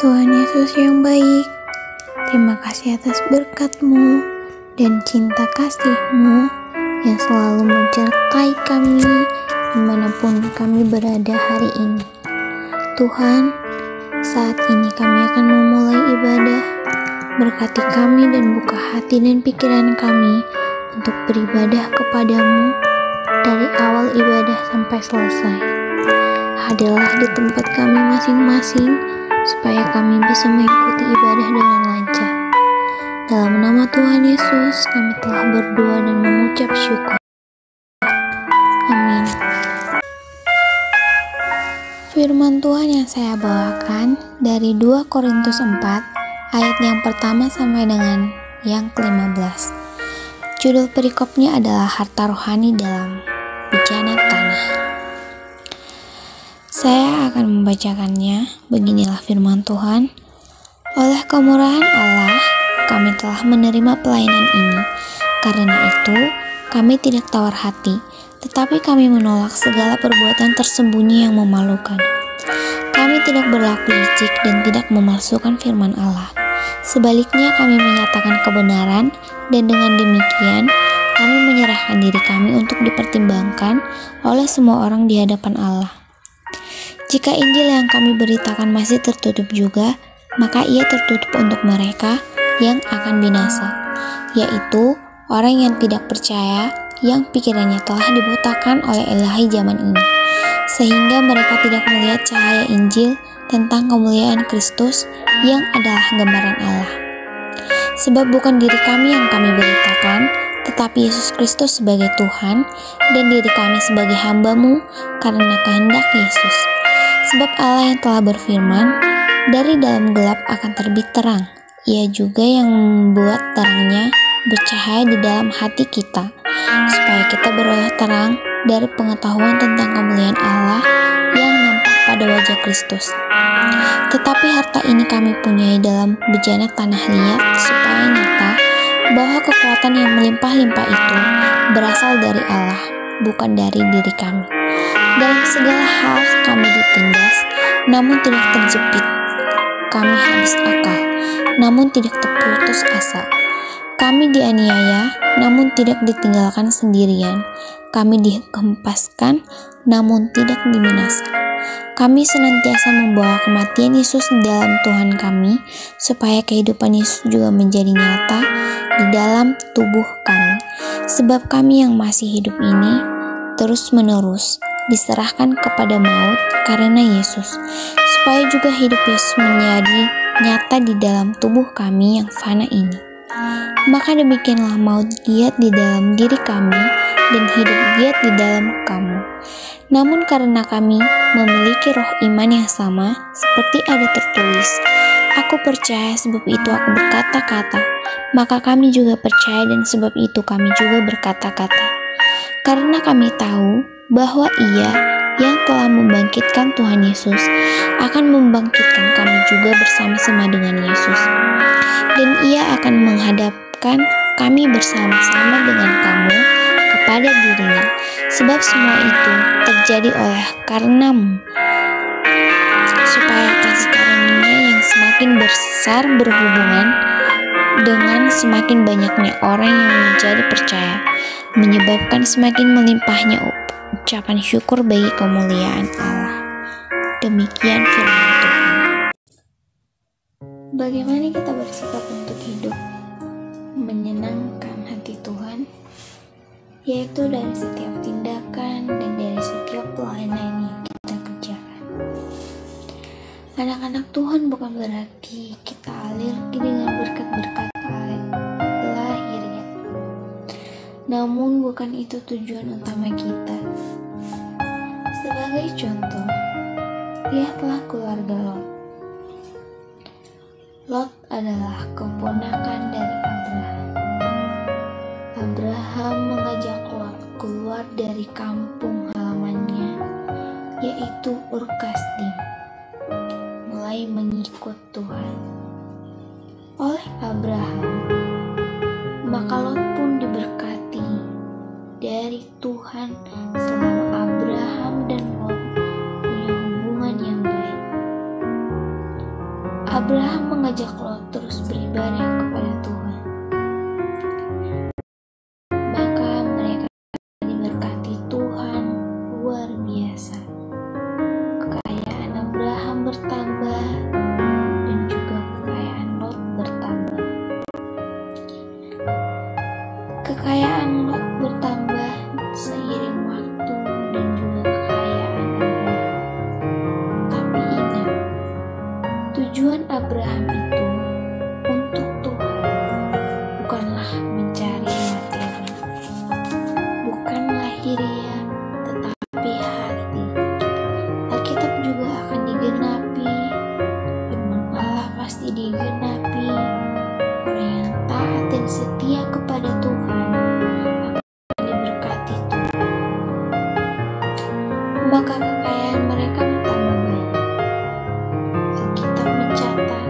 Tuhan Yesus yang baik, terima kasih atas berkat-Mu dan cinta kasih-Mu yang selalu menyertai kami dimanapun kami berada hari ini. Tuhan, saat ini kami akan memulai ibadah. Berkati kami dan buka hati dan pikiran kami untuk beribadah kepadamu dari awal ibadah sampai selesai. Hadirlah di tempat kami masing-masing supaya kami bisa mengikuti ibadah dengan lancar. Dalam nama Tuhan Yesus kami telah berdoa dan mengucap syukur. Amin. Firman Tuhan yang saya bawakan dari 2 Korintus 4 ayat yang pertama sampai dengan yang ke-15. Judul perikopnya adalah harta rohani dalam bejana tanah. Saya akan membacakannya. Beginilah firman Tuhan. Oleh kemurahan Allah, kami telah menerima pelayanan ini. Karena itu, kami tidak tawar hati, tetapi kami menolak segala perbuatan tersembunyi yang memalukan. Kami tidak berlaku licik dan tidak memalsukan firman Allah. Sebaliknya, kami menyatakan kebenaran, dan dengan demikian, kami menyerahkan diri kami untuk dipertimbangkan oleh semua orang di hadapan Allah. Jika Injil yang kami beritakan masih tertutup juga, maka ia tertutup untuk mereka yang akan binasa, yaitu orang yang tidak percaya, yang pikirannya telah dibutakan oleh ilahi zaman ini, sehingga mereka tidak melihat cahaya Injil tentang kemuliaan Kristus yang adalah gambaran Allah. Sebab bukan diri kami yang kami beritakan, tetapi Yesus Kristus sebagai Tuhan, dan diri kami sebagai hamba-Mu karena kehendak Yesus. Sebab Allah yang telah berfirman, dari dalam gelap akan terbit terang. Ia juga yang membuat terangnya bercahaya di dalam hati kita, supaya kita beroleh terang dari pengetahuan tentang kemuliaan Allah yang nampak pada wajah Kristus. Tetapi harta ini kami punyai dalam bejana tanah liat, supaya nyata bahwa kekuatan yang melimpah-limpah itu berasal dari Allah, bukan dari diri kami. Dalam segala hal kami ditindas, namun tidak terjepit. Kami habis akal, namun tidak terputus asa. Kami dianiaya, namun tidak ditinggalkan sendirian. Kami dihempaskan, namun tidak dibinasa. Kami senantiasa membawa kematian Yesus dalam Tuhan kami, supaya kehidupan Yesus juga menjadi nyata di dalam tubuh kami. Sebab kami yang masih hidup ini terus-menerus diserahkan kepada maut karena Yesus, supaya juga hidup Yesus menjadi nyata di dalam tubuh kami yang fana ini. Maka demikianlah maut giat di dalam diri kami, dan hidup giat di dalam kamu. Namun karena kami memiliki roh iman yang sama, seperti ada tertulis, "Aku percaya, sebab itu aku berkata-kata." Maka kami juga percaya, dan sebab itu kami juga berkata-kata. Karena kami tahu bahwa Ia yang telah membangkitkan Tuhan Yesus akan membangkitkan kami juga bersama-sama dengan Yesus. Dan Ia akan menghadapkan kami bersama-sama dengan kamu kepada dirinya. Sebab semua itu terjadi oleh karenamu, supaya kasih karunia yang semakin besar berhubungan dengan semakin banyaknya orang yang menjadi percaya, menyebabkan semakin melimpahnya ucapan syukur bagi kemuliaan Allah. Demikian firman Tuhan. Bagaimana kita bersikap untuk hidup menyenangkan hati Tuhan? Yaitu dari setiap tindakan dan dari setiap pelayanan yang kita kerjakan. Anak-anak Tuhan bukan berarti kita alergi dengan berkat-berkat lahiriah. Namun bukan itu tujuan utama kita. Sebagai contoh, lihatlah keluarga Lot. Lot adalah keponakan dari Abraham. Abraham mengajak Lot keluar dari kampung halamannya, yaitu Ur Kasdim, mulai mengikut Tuhan. Oleh Abraham, maka Lot pun diberkati dari Tuhan selama Abraham dan Lot punya hubungan yang baik. Abraham mengajak Lot terus beribadah kepada Tuhan. Maka mereka diberkati Tuhan luar biasa. Kekayaan Abraham bertambah dan juga kekayaan Lot bertambah. Kekayaan Lot bertambah seiring waktu dan juga kekayaan Abraham. Tapi ingat, tujuan Abraham itu untuk Tuhan, bukanlah mencari materi, bukan lahiriah, tetapi hati. Alkitab juga akan digenapi, firman Allah pasti digenapi. Orang yang taat dan setia kepada Tuhan akan diberkati Tuhan. Maka kekayaan mereka bertambah banyak. Alkitab mencatat,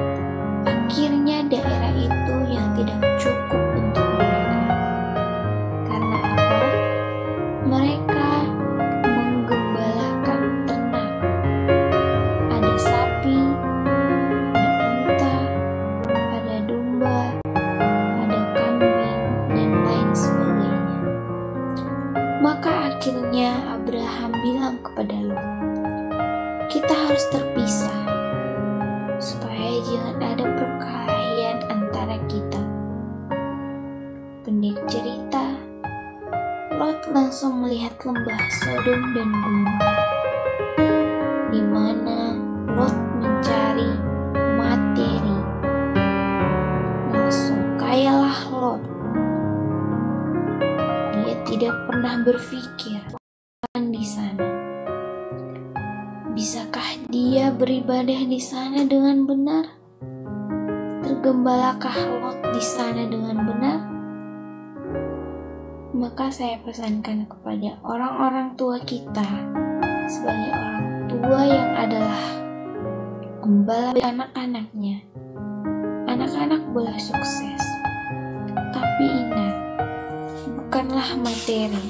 akhirnya daerah itu yang tidak cukup untuk mereka. Karena apa? Mereka menggembalakan ternak. Ada sapi, ada unta, ada domba, ada kambing, dan lain sebagainya. Maka akhirnya Abraham bilang kepada Lot, kita harus terpisah, supaya jangan ada perkelahian antara kita. Pendek cerita, Lot langsung melihat lembah Sodom dan Gomora, di mana Lot mencari materi. Langsung kayalah Lot. Dia tidak pernah berpikir di sana. Bisakah dia beribadah di sana dengan benar? Tergembalakah Lot di sana dengan benar? Maka saya pesankan kepada orang-orang tua kita, sebagai orang tua yang adalah gembala anak-anaknya. Anak-anak boleh sukses, tapi ingat, bukanlah materi,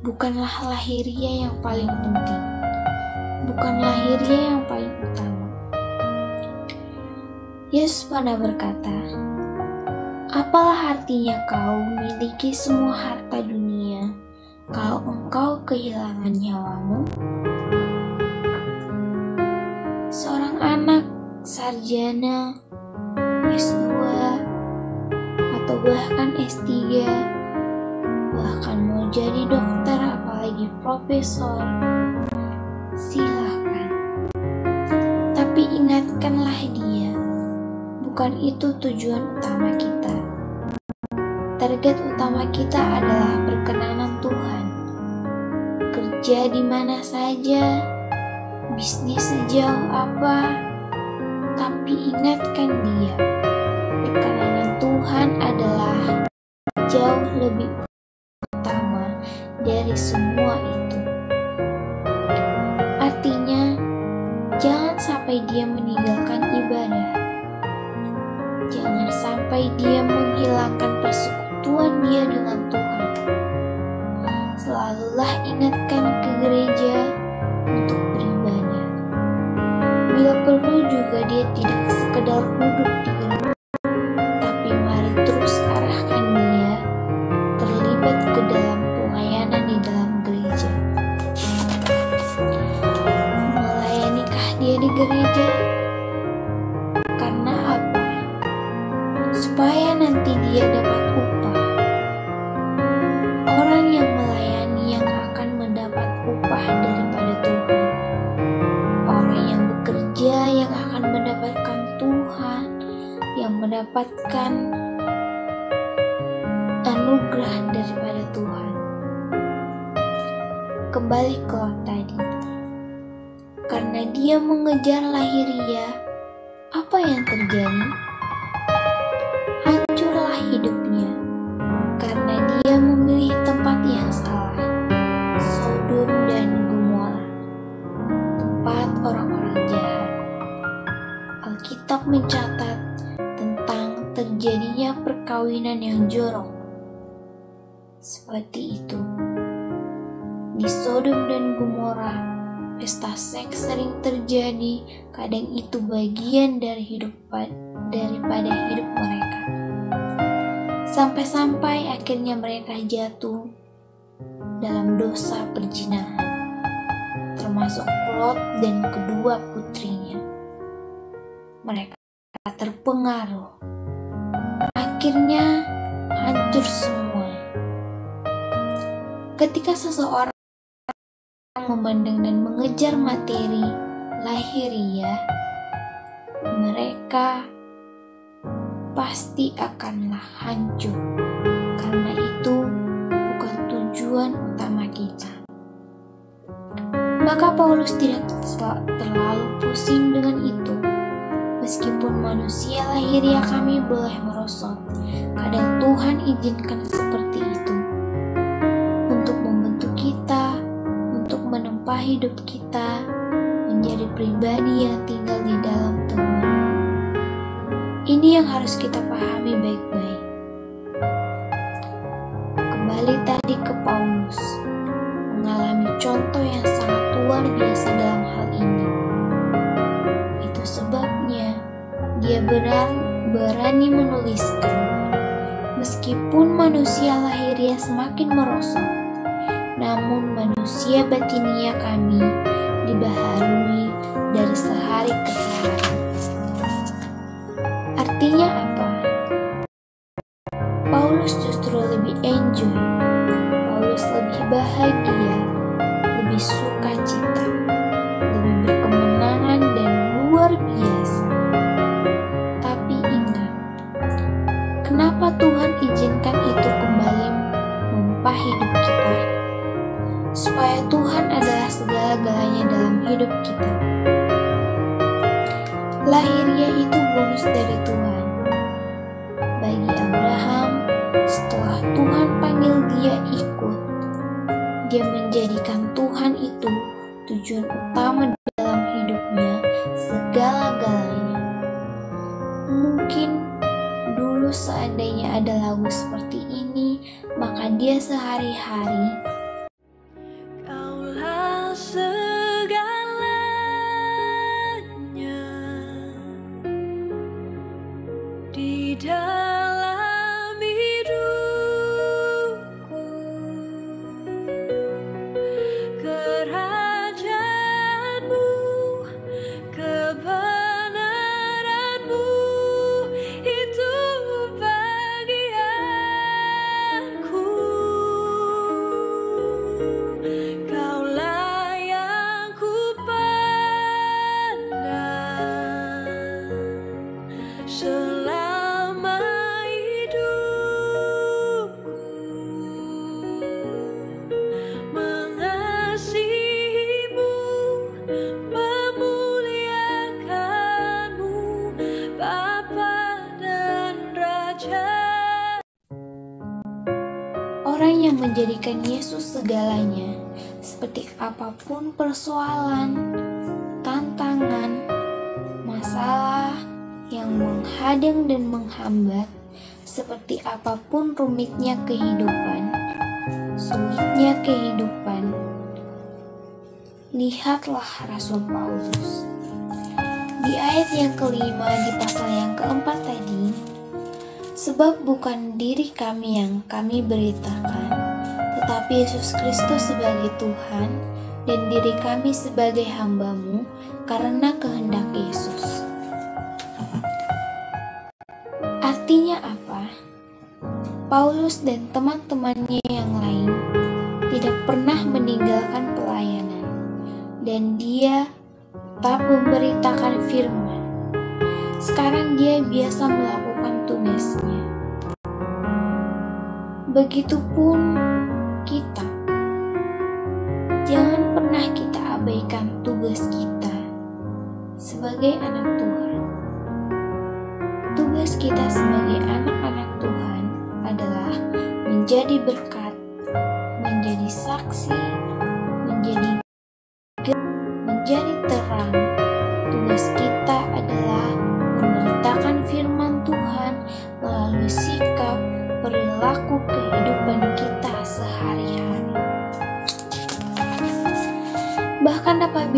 bukanlah lahiriah yang paling penting, bukan lahiriah yang paling utama. Yesus pernah berkata, apalah artinya kau memiliki semua harta dunia kalau engkau kehilangan nyawamu? Seorang anak sarjana, S2, atau bahkan S3, bahkan mau jadi dokter apalagi profesor, silakan. Tapi ingatkanlah dia, bukan itu tujuan utama kita. Target utama kita adalah perkenanan Tuhan. Kerja di mana saja, bisnis sejauh apa, tapi ingatkan dia, perkenanan Tuhan adalah jauh lebih utama dari semua itu. Artinya, jangan sampai dia meninggalkan ibadah. Jangan sampai dia menghilangkan persekutuan dia dengan Tuhan. Selalulah ingatkan ke gereja untuk beribadah. Bila perlu juga dia tidak sekedar duduk di gereja, tapi mari terus arahkan dia terlibat ke dalam pelayanan di dalam gereja. Melayanikah dia di gereja? Karena apa? Supaya nanti dia dapat upah. Orang yang melayani yang akan mendapat upah daripada Tuhan. Orang yang bekerja yang akan mendapatkan Tuhan, yang mendapatkan anugerah daripada Tuhan. Kembali ke Lot tadi. Karena dia mengejar lahiriah, apa yang terjadi? Hancurlah hidupnya, karena dia memilih tempat yang salah, Sodom dan Gomora, tempat orang-orang jahat. Alkitab mencatat tentang terjadinya perkawinan yang jorok. Seperti itu. Di Sodom dan Gomora, Pesta seks sering terjadi, kadang itu bagian dari daripada hidup mereka. Sampai-sampai akhirnya mereka jatuh dalam dosa perzinahan, termasuk Lot dan kedua putrinya. Mereka terpengaruh, akhirnya hancur semua. Ketika seseorang memandang dan mengejar materi lahiriah, mereka pasti akanlah hancur, karena itu bukan tujuan utama kita. Maka Paulus tidak terlalu pusing dengan itu. Meskipun manusia lahiriah kami boleh merosot, kadang Tuhan izinkan seperti itu untuk membentuk kita, untuk menempa hidup kita menjadi pribadi yang tinggal di dalam Tuhan. Ini yang harus kita pahami baik-baik. Kembali tadi ke Paulus, mengalami contoh yang sangat luar biasa dalam hal ini. Itu sebabnya dia berani menuliskan, meskipun manusia lahiriah semakin merosot, namun manusia batiniah kami dibaharui dari sehari ke sehari. Artinya apa? Paulus justru lebih enjoy. Paulus lebih bahagia, lebih sukacita, lebih berkemenangan dan luar biasa. Tapi ingat, kenapa Tuhan izinkan itu kembali mempa hidup kita? Supaya Tuhan adalah segala-galanya dalam hidup kita. Lahiriah itu bonus dari Tuhan. Bagi Abraham, setelah Tuhan panggil dia ikut, dia menjadikan Tuhan itu tujuan utama dalam hidupnya, segala-galanya. Mungkin dulu seandainya ada lagu seperti ini, maka dia sehari-hari di dalam hidupku, kerajaanmu, kebenaranmu, itu bagianku. Kaulah yang kupandang selama hidupku, mengasihimu, memuliakanmu, Bapa dan Raja. orang yang menjadikan Yesus segalanya, seperti apapun persoalan, tantangan, masalah yang menghadang dan menghambat, seperti apapun rumitnya kehidupan, sulitnya kehidupan. Lihatlah Rasul Paulus. Di ayat yang kelima di pasal yang keempat tadi, sebab bukan diri kami yang kami beritakan, tetapi Yesus Kristus sebagai Tuhan dan diri kami sebagai hamba-Mu karena kehendak Yesus. Artinya apa? Paulus dan teman-temannya yang lain tidak pernah meninggalkan pelayanan, dan dia tetap memberitakan firman. Sekarang dia biasa melakukan tugasnya. Begitupun kita. Jangan pernah kita abaikan tugas kita sebagai anak Tuhan. Tugas kita sebagai anak-anak Tuhan adalah menjadi berkat, menjadi saksi, menjadi terang. Tugas kita adalah memberitakan firman Tuhan melalui sikap, perilaku, kehidupan kita sehari-hari. Bahkan apabila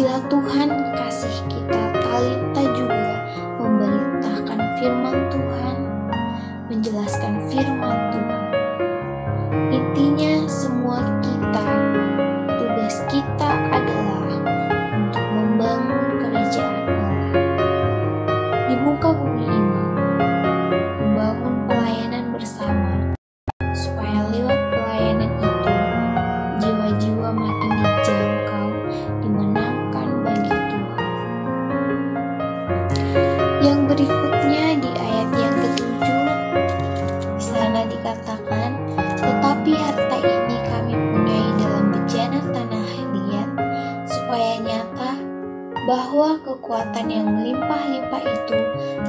bahwa kekuatan yang melimpah-limpah itu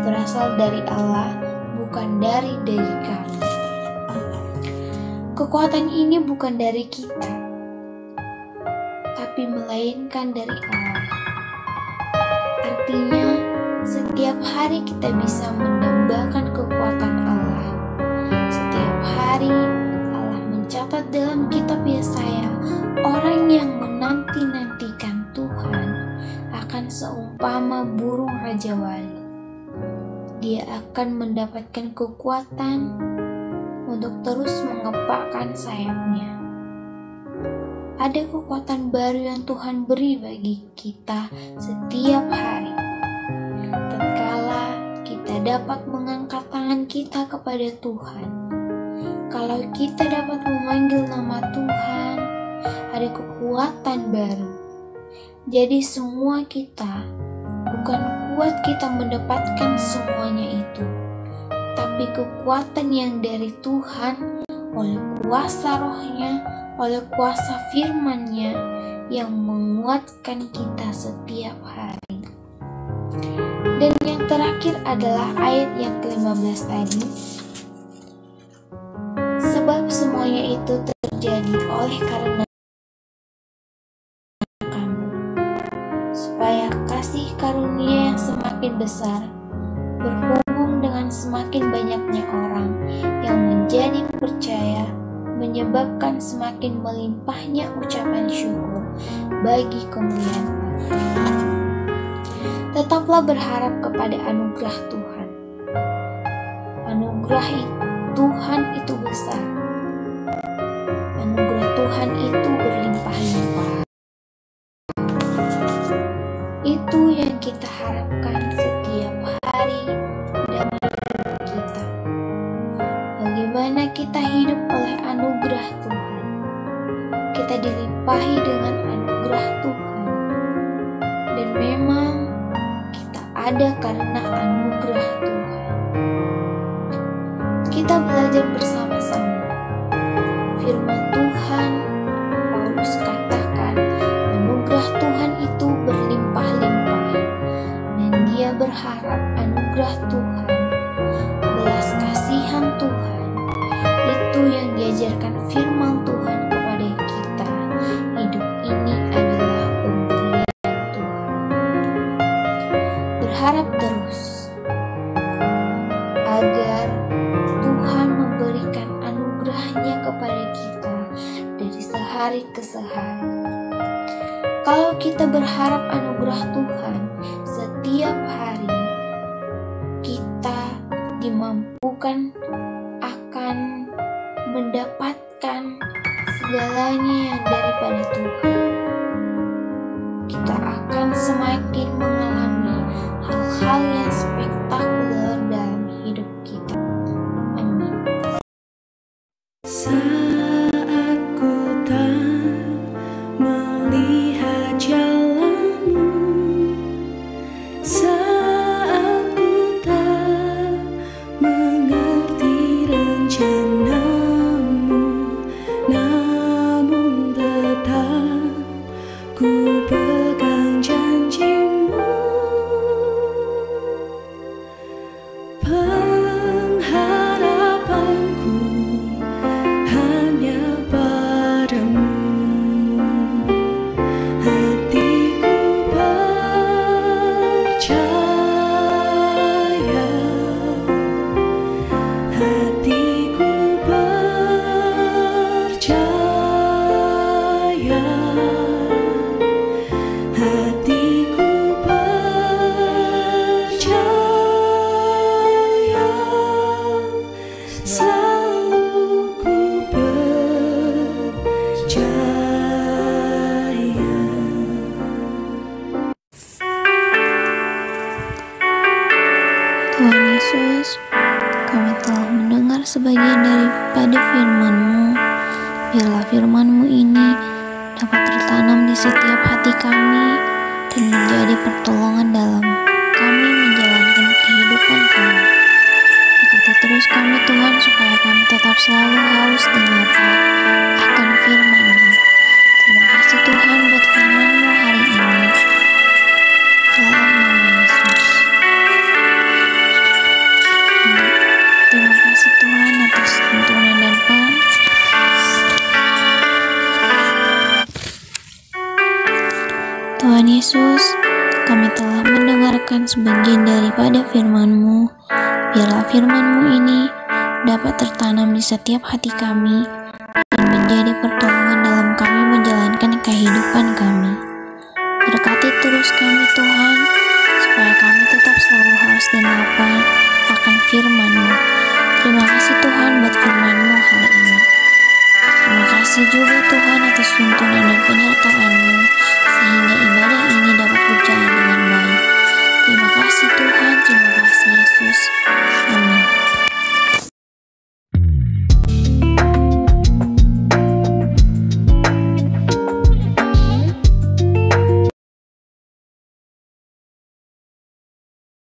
berasal dari Allah, bukan dari diri kami. Kekuatan ini bukan dari kita, tapi melainkan dari Allah. Artinya, setiap hari kita bisa mendambakan kekuatan Allah. Setiap hari Allah mencatat dalam kitab Yesaya, orang yang menanti-nantikan Tuhan akan seumpama burung rajawali. Dia akan mendapatkan kekuatan untuk terus mengepakkan sayapnya. Ada kekuatan baru yang Tuhan beri bagi kita setiap hari. Tatkala kita dapat mengangkat tangan kita kepada Tuhan, kalau kita dapat memanggil nama Tuhan, ada kekuatan baru. Jadi semua kita, bukan kuat kita mendapatkan semuanya itu, tapi kekuatan yang dari Tuhan oleh kuasa Roh-Nya, oleh kuasa firman-Nya yang menguatkan kita setiap hari. Dan yang terakhir adalah ayat yang ke-15 tadi. Sebab semuanya itu terjadi oleh karena kamu, supaya kasih karunia yang semakin besar berhubung dengan semakin banyaknya orang yang menjadi percaya, menyebabkan semakin melimpahnya ucapan syukur bagi kemuliaan Allah. Tetaplah berharap kepada anugerah Tuhan. Anugerah Tuhan itu besar. Anugerah Tuhan itu berlimpah-limpah. Itu yang kita harapkan setiap hari dalam hidup kita. Bagaimana kita hidup oleh anugerah Tuhan. Kita dilimpahi dengan anugerah Tuhan. Dan memang kita ada karena anugerah Tuhan. Kita belajar bersama-sama. Firman Tuhan, Paulus katakan, anugerah Tuhan itu berlimpah-limpah. Dan dia berharap anugerah Tuhan, belas kasihan Tuhan, itu yang diajarkan firman Tuhan kepada kita. Hidup ini adalah pemberian Tuhan. Berharap terus agar Tuhan memberikan anugerah-Nya kepada kita dari sehari ke sehari. Kalau kita berharap anugerah Tuhan setiap hari, kita dimampukan akan mendapatkan segalanya yang daripada Tuhan. Kita akan semakin mengalami hal-hal yang spektakuler dalam hidup kita. Amin. Saat ku tak melihat jalanmu, saat ku tak mengerti rencanamu, namun tetap ku pegang janjimu. Pengharapanku hanya padamu. Hatiku percaya, hatiku percaya, hatiku percaya, selalu ku percaya. Tuhan Yesus, kami telah mendengar sebagian daripada firman-Mu. Biarlah firman-Mu ini dapat tertanam di setiap hati kami dan menjadi pertolongan dalam kami menjalankan kehidupan kami. Berkati terus kami Tuhan, supaya kami tetap selalu haus dan lapar akan firman-Mu. Terima kasih Tuhan buat firman-Mu hari ini. merenungkan sebagian daripada firman-Mu. Biarlah firman-Mu ini dapat tertanam di setiap hati kami dan menjadi pertolongan dalam kami menjalankan kehidupan kami. Berkati terus kami Tuhan, supaya kami tetap selalu haus dan lapar akan firman-Mu. Terima kasih Tuhan buat firman-Mu hari ini. Terima kasih juga Tuhan atas tuntunan